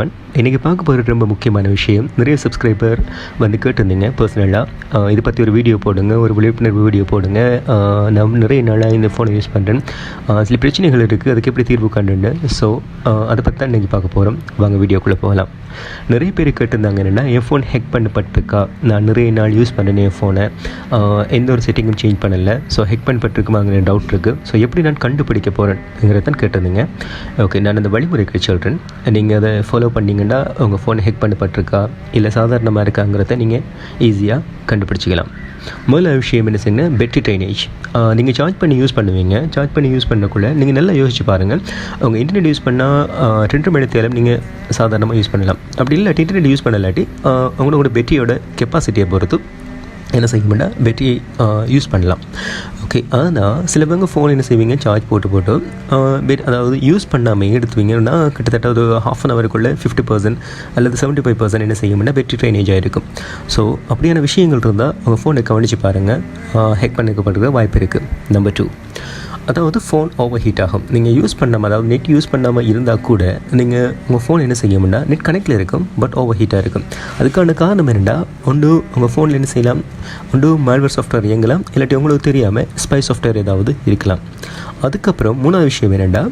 Everyone. இன்றைக்கி பார்க்க போகிற ரொம்ப முக்கியமான விஷயம், நிறைய சப்ஸ்கிரைபர் வந்து கேட்டிருந்தீங்க பர்சனலாக இதை பற்றி ஒரு வீடியோ போடுங்க, ஒரு விழிப்புணர்வு வீடியோ போடுங்க. நான் நிறைய நாளாக இந்த ஃபோனை யூஸ் பண்ணுறேன், சில பிரச்சனைகள் இருக்குது, அதுக்கு எப்படி தீர்வு கண்டுண்டு. ஸோ அதை பற்றி தான் இன்றைக்கி பார்க்க போகிறோம். வாங்க வீடியோக்குள்ளே போகலாம். நிறைய பேர் கேட்டிருந்தாங்க என்னென்னா, என் ஃபோன் ஹேக் பண்ணப்பட்டிருக்கா, நான் நிறைய நாள் யூஸ் பண்ணேன் என் ஃபோனை, எந்த ஒரு செட்டிங்கும் சேஞ்ச் பண்ணலை, ஸோ ஹேக் பண்ணப்பட்டிருக்குமாங்கிற டவுட் இருக்குது. ஸோ எப்படி நான் கண்டுபிடிக்க போகிறேன்ங்கிறதான் கேட்டிருந்தீங்க. ஓகே, நான் அந்த வழிமுறைகளை சொல்கிறேன். நீங்கள் அதை ஃபாலோ பண்ணிங்கன்னா உங்கள் ஃபோன் ஹேக் பண்ணப்பட்டிருக்கா இல்லை சாதாரணமாக இருக்காங்கிறத நீங்கள் ஈஸியாக கண்டுபிடிச்சிக்கலாம். முதல்ல விஷயம் என்ன செய்யுங்க, பேட்டரி ட்ரைனேஜ். நீங்கள் சார்ஜ் பண்ணி யூஸ் பண்ணுவீங்க, சார்ஜ் பண்ணி யூஸ் பண்ணக்குள்ளே நீங்கள் நல்லா யோசிச்சு பாருங்கள். அவங்க இன்டர்நெட் யூஸ் பண்ணால் 2 மணி நேரம் நீங்கள் சாதாரணமாக யூஸ் பண்ணலாம். அப்படி இல்லாட்டி இன்டர்நெட் யூஸ் பண்ணலாட்டி உங்களோட பேட்டரியோட கெப்பாசிட்டியை பொறுத்து என்ன செய்யும்னா பேட்டரி யூஸ் பண்ணலாம். ஓகே, ஆனால் சிலவங்க ஃபோன் என்ன செய்வீங்க, சார்ஜ் போட்டு அதாவது யூஸ் பண்ணாமல் எடுத்துவீங்கன்னா கிட்டத்தட்ட ஒரு ½ அன் ஹவருக்குள்ளே 50% அல்லது 75% என்ன செய்யும்னா பேட்டரி ட்ரைனேஜ் ஆகிருக்கும். ஸோ அப்படியான விஷயங்கள் இருந்தால் உங்கள் ஃபோனை கவனித்து பாருங்கள், ஹேக் பண்ணிக்கப்படுற வாய்ப்பு இருக்குது. நம்பர் 2, அதாவது ஃபோன் ஓவர் ஹீட் ஆகும். நீங்கள் யூஸ் பண்ணாமல், அதாவது நெட் யூஸ் பண்ணாமல் இருந்தால் கூட நீங்கள் உங்கள் ஃபோன் என்ன செய்யும்னா நெட் கனெக்டில் இருக்கும், பட் ஓவர் ஹீட்டாக இருக்கும். அதுக்கான காரணம் என்னென்னா, ஒன்று உங்கள் ஃபோனில் என்ன செய்யலாம், ஒன்று மால்வேர் சாஃப்ட்வேர் இயங்கலாம், இல்லாட்டி உங்களுக்கு தெரியாமல் ஸ்பை சாஃப்ட்வேர் ஏதாவது இருக்கலாம். அதுக்கப்புறம் 3வது விஷயம் என்னென்னா,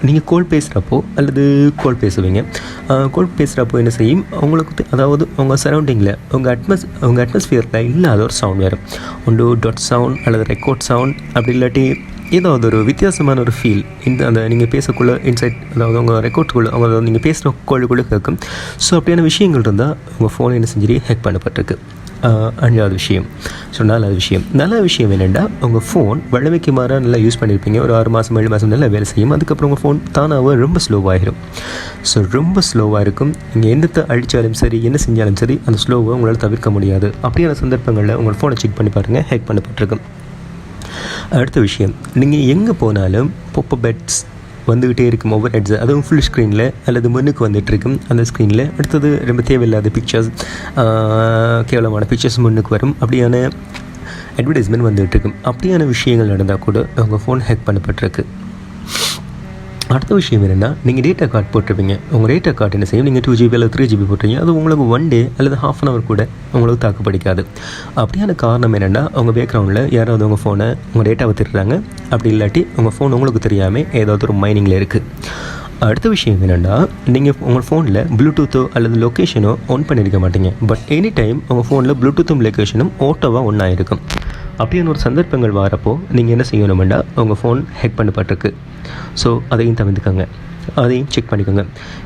நீங்கள் கால் பேசுகிறப்போ அல்லது கால் பேசுவீங்க, கால் பேசுகிறப்போ என்ன செய்யும், உங்களுக்கு அதாவது உங்கள் சரௌண்டிங்கில் உங்கள் அட்மாஸ்ஃபியரில் இல்லாத ஒரு சவுண்ட் வரும். ஒன்று டாட் சவுண்ட் அல்லது ரெக்கார்ட் சவுண்ட், அப்படி இல்லாட்டி ஏதாவது ஒரு வித்தியாசமான ஒரு ஃபீல் அந்த நீங்கள் பேசக்குள்ளே இன்சைட், அதாவது உங்கள் ரெக்கார்டுக்குள்ளே அவங்க நீங்கள் பேசுகிற காலுக்குள்ளே கேட்கும். ஸோ அப்படியான விஷயங்கள் இருந்தால் உங்கள் ஃபோன் என்ன செஞ்சு ஹேக் பண்ணப்பட்டிருக்கு. 5வது விஷயம், ஸோ 4வது விஷயம் என்னென்னா, உங்கள் ஃபோன் வழமைக்கு மாறாக நல்லா யூஸ் பண்ணியிருப்பீங்க, ஒரு 6 மாதம் 7 மாதம் நல்லா வேலை செய்யும். அதுக்கப்புறம் உங்கள் ஃபோன் தானாக ரொம்ப ஸ்லோவாகிடும். ஸோ ரொம்ப ஸ்லோவாக இருக்கும். நீங்கள் என்னத்தை அழித்தாலும் சரி, என்ன செஞ்சாலும் சரி, அந்த ஸ்லோவை உங்களால் தவிர்க்க முடியாது. அப்படியான சந்தர்ப்பங்களில் உங்கள் ஃபோனை செக் பண்ணி பாருங்கள், ஹேக் பண்ணப்பட்டிருக்கும். அடுத்த விஷயம், நீங்கள் எங்கே போனாலும் பாப்-அப் பெட்ஸ் வந்துக்கிட்டே இருக்கும், ஓவர் ஹெட்ஸ், அதுவும் ஃபுல் ஸ்க்ரீனில் அல்லது முன்னுக்கு வந்துட்டுருக்கும். அந்த ஸ்க்ரீனில் அடுத்தது ரொம்ப தேவையில்லாத பிக்சர்ஸ், கேவலமான பிக்சர்ஸ் முன்னுக்கு வரும். அப்படியான அட்வர்டைஸ்மெண்ட் வந்துகிட்ருக்கும். அப்படியான விஷயங்கள் நடந்தால் கூட உங்கள் ஃபோன் ஹேக் பண்ணப்பட்டிருக்கு. அடுத்த விஷயம் என்னென்னா, நீங்கள் டேட்டா கார்டு போட்டிருப்பீங்க. உங்கள் டேட்டா கார்டு என்ன செய்யும், நீங்கள் 2GB அல்லது 3GB போட்டுறீங்க, அது உங்களுக்கு 1 டே அல்லது ½ அன் ஹவர் கூட உங்களுக்கு தாக்குப்பிடிக்காது. அப்படியான காரணம் என்னென்னா, உங்கள் பேக்ரவுண்டில் யாராவது உங்கள் ஃபோனை, உங்கள் டேட்டாவை திருடுறாங்க. அப்படி இல்லாட்டி உங்கள் ஃபோன் உங்களுக்கு தெரியாமல் ஏதாவது ஒரு மைனிங்கில் இருக்குது. அடுத்த விஷயம் என்னென்னா, நீங்கள் உங்கள் ஃபோனில் ப்ளூடூத்தோ அல்லது லொக்கேஷனோ ஆன் பண்ணியிருக்க மாட்டீங்க, பட் எனி டைம் உங்கள் ஃபோனில் ப்ளூடூத்தும் லொக்கேஷனும் ஓட்டோவாக ஒன்றா இருக்கும். அப்படியான ஒரு சந்தர்ப்பங்கள் வரப்போ நீங்கள் என்ன செய்யணுமெண்டா, உங்கள் ஃபோன் ஹேக் பண்ணப்பட்டிருக்கு. ஸோ அதையும் தவிர்த்துக்கோங்க, அதையும் செக் பண்ணிக்கோங்க.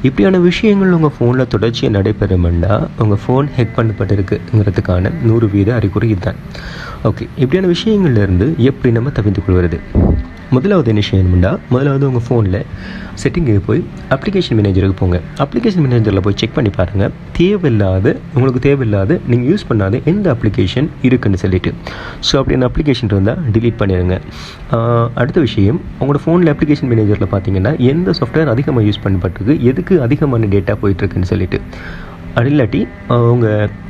இப்படியான விஷயங்கள் உங்கள் ஃபோனில் தொடர்ச்சியாக நடைபெறுமெண்டா உங்கள் ஃபோன் ஹேக் பண்ணப்பட்டிருக்குங்கிறதுக்கான 100% அறிகுறி இதுதான். ஓகே, இப்படியான விஷயங்கள்லேருந்து எப்படி நம்ம தவிர்த்து கொள்வது? முதலாவது என்ன செய்யணும்னா, முதலாவது உங்கள் ஃபோனில் செட்டிங்குக்கு போய் அப்ளிகேஷன் மேனேஜருக்கு போங்க. அப்ளிகேஷன் மேனேஜரில் போய் செக் பண்ணி பாருங்கள், உங்களுக்கு தேவையில்லாத நீங்கள் யூஸ் பண்ணாத எந்த அப்ளிகேஷன் இருக்குன்னு சொல்லிட்டு. ஸோ அப்படியான அப்ளிகேஷன் இருந்தால் டிலீட் பண்ணிடுங்க. அடுத்த விஷயம், உங்களோட ஃபோனில் அப்ளிகேஷன் மேனேஜரில் பார்த்தீங்கன்னா எந்த சாஃப்ட்வேர் அதிகமாக யூஸ் பண்ணப்பட்டிருக்கு, எதுக்கு அதிகமான டேட்டா போயிட்டுருக்குன்னு சொல்லிட்டு. அது இல்லாட்டி உங்கள்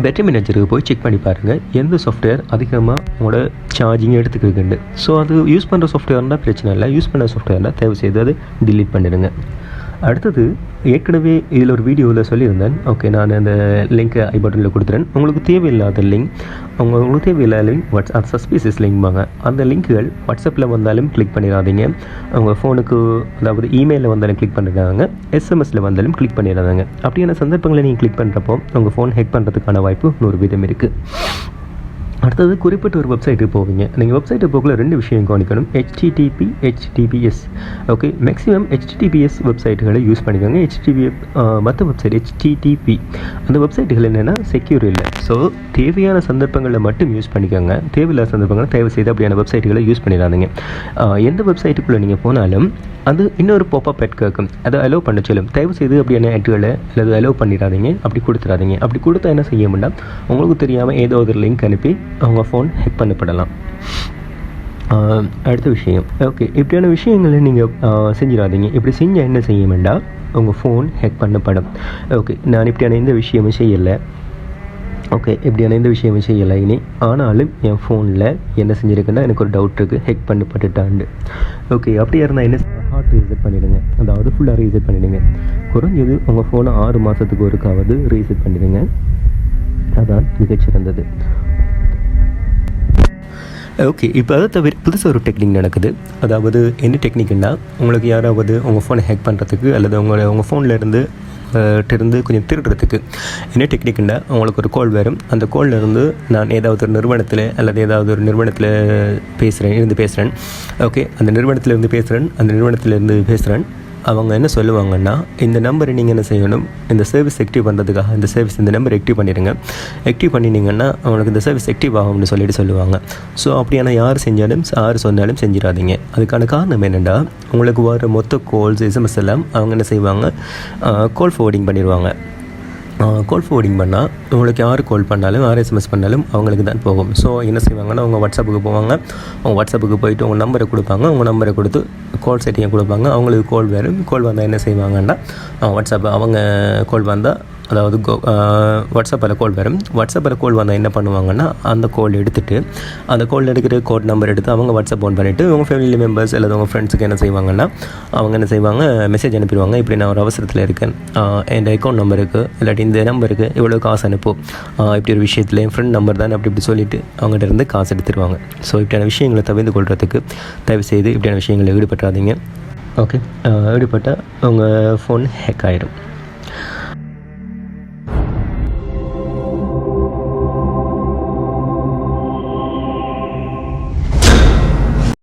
பேட்டரி மேனேஜருக்கு போய் செக் பண்ணி பாருங்கள், எந்த சாஃப்ட்வேர் அதிகமாக உங்களோட சார்ஜிங் எடுத்துக்கிட்டு. ஸோ அது யூஸ் பண்ணுற சாஃப்ட்வேர்னால் பிரச்சனை இல்லை, யூஸ் பண்ண சாஃப்ட்வேர்னால் தயவு செய்து அதை டிலீட் பண்ணிடுங்க. அடுத்தது, ஏற்கனவே இதில் ஒரு வீடியோவில் சொல்லியிருந்தேன். ஓகே, நான் அந்த லிங்க்கை ஐ பட்டனில் கொடுத்துறேன். உங்களுக்கு தேவையில்லாத லிங்க், உங்களுக்கு தேவையில்லாத லிங்க் சஸ்பீசியஸ் லிங்க்பாங்க, அந்த லிங்க்குகள் வாட்ஸ்அப்பில் வந்தாலும் கிளிக் பண்ணிடாதீங்க. உங்கள் ஃபோனுக்கு, அதாவது இமெயிலில் வந்தாலும் கிளிக் பண்ணிடுறாங்க, எஸ்எம்எஸில் வந்தாலும் கிளிக் பண்ணிடுறாங்க. அப்படியான சந்தர்ப்பங்களை நீங்கள் கிளிக் பண்ணுறப்போ உங்கள் ஃபோன் ஹேக் பண்ணுறதுக்கான வாய்ப்பு 100% இருக்குது. அடுத்தது, குறிப்பிட்ட ஒரு வெப்சைட்டுக்கு போவீங்க. நீங்கள் வெப்சைட்டுக்கு போகல 2 விஷயம் கவனிக்கணும், HTTP, HTTPS. Okay, maximum HTTPS வெப்சைட்டுகளை யூஸ் பண்ணிக்கோங்க. மற்ற வெப்சைட் HTTP அந்த வெப்சைட்டுகள் என்னென்னா செக்யூர் இல்லை. ஸோ தேவையான சந்தர்ப்பங்களில் மட்டும் யூஸ் பண்ணிக்கோங்க, தேவையில்லாத சந்தர்ப்பங்களை தயவு செய்து அப்படியான வெப்சைட்டுகளை யூஸ் பண்ணிடாதீங்க. எந்த வெப்சைட்டுக்குள்ளே நீங்கள் போனாலும் அது இன்னொரு பாப்-அப் ஆட் கேட்கும், அதை அலோவ் பண்ண சொல்லும். தயவு செய்து அப்படியான ஆட்களை அல்லது அலோவ் பண்ணிடாதீங்க, அப்படி கொடுத்துடாதீங்க. அப்படி கொடுத்தா என்ன செய்யணும்னா, உங்களுக்கு தெரியாமல் ஏதோ ஒரு லிங்க் அனுப்பி அவங்க ஃபோன் ஹேக் பண்ணப்படலாம். அடுத்த விஷயம், ஓகே, இப்படியான விஷயங்களை நீங்கள் செஞ்சிடாதீங்க. இப்படி செஞ்சால் என்ன செய்யுமெண்டா, உங்கள் ஃபோன் ஹேக் பண்ணப்படும். ஓகே, நான் இப்படியான எந்த விஷயமும் செய்யலை. ஓகே, இப்படியான எந்த விஷயமும் செய்யலை இனி. ஆனாலும் என் ஃபோனில் என்ன செஞ்சுருக்குன்னா, எனக்கு ஒரு டவுட் இருக்குது, ஹேக் பண்ணப்பட்டுட்டாண்டு. ஓகே, அப்படியா இருந்தால் என்ன ஹார்ட் ரீசெட் பண்ணிவிடுங்க. அதாவது ஃபுல்லாக ரீசெட் பண்ணிவிடுங்க. குறைஞ்சது உங்கள் ஃபோனை 6 மாதத்துக்கு ஒருக்காவது ரீசெட் பண்ணிவிடுங்க. அதான் மிகச்சிறந்தது. ஓகே, இப்போ அதை தவிர புதுசாக ஒரு டெக்னிக் நடக்குது. அதாவது என்ன டெக்னிக்னா, உங்களுக்கு யாராவது உங்கள் ஃபோனை ஹேக் பண்ணுறதுக்கு அல்லது உங்கள் ஃபோனில் இருந்து கொஞ்சம் திருடுறதுக்கு என்ன டெக்னிக்னா, உங்களுக்கு ஒரு கால் வரும். அந்த காலில் இருந்து நான் ஏதாவது ஒரு நிறுவனத்தில் அல்லது ஏதாவது ஒரு நிறுவனத்தில் பேசுகிறேன். ஓகே, அந்த நிறுவனத்திலேருந்து பேசுகிறேன். அவங்க என்ன சொல்லுவாங்கன்னா, இந்த நம்பரை நீங்கள் என்ன செய்யணும், இந்த சர்வீஸ் ஆக்டிவ் பண்ணுறதுக்காக இந்த நம்பர் ஆக்டிவ் பண்ணிடுங்க. ஆக்டிவ் பண்ணினீங்கன்னா அவங்களுக்கு இந்த சர்வீஸ் ஆக்டிவ் ஆகும்னு சொல்லுவாங்க. ஸோ அப்படியான யார் சொன்னாலும் செஞ்சிடாதீங்க. அதுக்கான காரணம் என்னென்னா, உங்களுக்கு வர மொத்த கால்ஸ் எஸ்எம்எஸ் எல்லாம் அவங்க என்ன செய்வாங்க, கால் ஃபார்வர்டிங் பண்ணிடுவாங்க. கால் ஃபார்வர்டிங் பண்ணால் உங்களுக்கு யார் கால் பண்ணாலும் யார் எஸ்எம்எஸ் பண்ணாலும் அவங்களுக்கு தான் போகும். ஸோ என்ன செய்வாங்கன்னா, அவங்க வாட்ஸ்அப்புக்கு போவாங்க. அவங்க வாட்ஸ்அப்புக்கு போயிட்டு உங்கள் நம்பரை கொடுப்பாங்க. உங்கள் நம்பரை கொடுத்து கால் செட்டிங்கை கொடுப்பாங்க. அவங்களுக்கு கால் வந்தால் என்ன செய்வாங்கன்னா, அவங்க கால் வந்தால், அதாவது வாட்ஸ்அப்பில் கால் வரும். வாட்ஸ்அப்பில் கால் வந்தால் என்ன பண்ணுவாங்கன்னா, அந்த கால் எடுத்துகிட்டு அந்த கால் எடுக்கிற கோட் நம்பர் எடுத்து அவங்க வாட்ஸ்அப் ஆன் பண்ணிவிட்டு உங்கள் ஃபேமிலி மெம்பர்ஸ் அல்லது உங்கள் ஃப்ரெண்ட்ஸுக்கு என்ன செய்வாங்கன்னா, மெசேஜ் அனுப்பிடுவாங்க. இப்படி நான் ஒரு அவசரத்தில் இருக்கேன், என் அக்கௌண்ட் நம்பருக்கு இல்லாட்டி இந்த நம்பருக்கு இவ்வளோ காசு அனுப்பும், இப்படி ஒரு விஷயத்தில் என் ஃப்ரெண்ட் நம்பர் தான் அப்படி சொல்லிவிட்டு அவங்ககிட்ட இருந்து காசு எடுத்துருவாங்க. ஸோ இப்படியான விஷயங்களை தவிர்த்து கொள்றதுக்கு தயவுசெய்து இப்படியான விஷயங்களை ஈடுபட்டுறாதீங்க. ஓகே, ஈடுபட்டால் உங்கள் ஃபோன் ஹேக் ஆகிடும்.